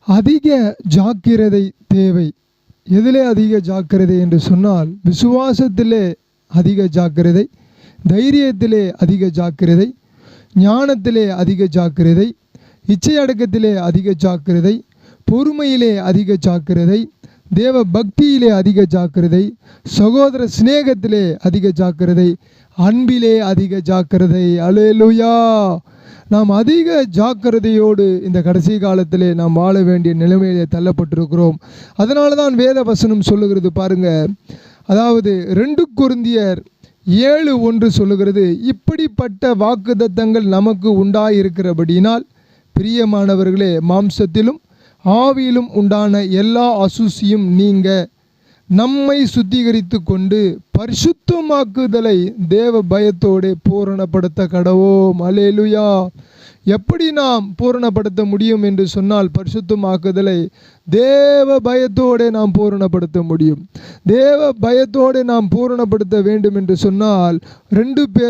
அதிக ஜாக்கிரதை தேவை. எதிலே அதிக ஜாக்கிரதை என்று சொன்னால், விசுவாசத்திலே அதிக ஜாக்கிரதை, தைரியத்திலே அதிக ஜாக்கிரதை, ஞானத்திலே அதிக ஜாக்கிரதை, இச்சை அடக்கத்திலே அதிக ஜாக்கிரதை, பொறுமையிலே அதிக ஜாக்கிரதை, தேவ பக்தியிலே அதிக ஜாக்கிரதை, சகோதர சிநேகத்திலே அதிக ஜாக்கிரதை, அன்பிலே அதிக ஜாக்கிரதை. அல்லேலூயா! நாம் அதிக ஜாக்கிரதையோடு இந்த கடைசி காலத்திலே நாம் வாழ வேண்டிய நிலைமையிலே தள்ளப்பட்டிருக்கிறோம். அதனால தான் வேத வசனம் சொல்லுகிறது பாருங்க. அதாவது 2 கொரிந்தியர் 7:1 சொல்லுகிறது, இப்படிப்பட்ட வாக்குத்தத்தங்கள் நமக்கு உண்டாயிருக்கிறபடியினால் பிரியமானவர்களே, மாம்சத்திலும் ஆவியிலும் உண்டான எல்லா அசுசியும் நீங்க நம்மை சுத்திகரித்து கொண்டு பரிசுத்தமாக்குதலை தேவ பயத்தோடு பூரணப்படுத்த கடவோம். அல்லேலூயா! எப்படி நாம் பூரணப்படுத்த முடியும் என்று சொன்னால், பரிசுத்தமாக்குதலை தேவ பயத்தோடு நாம் பூரணப்படுத்த முடியும். தேவ பயத்தோடு நாம் பூரணப்படுத்த வேண்டும் என்று சொன்னால் 2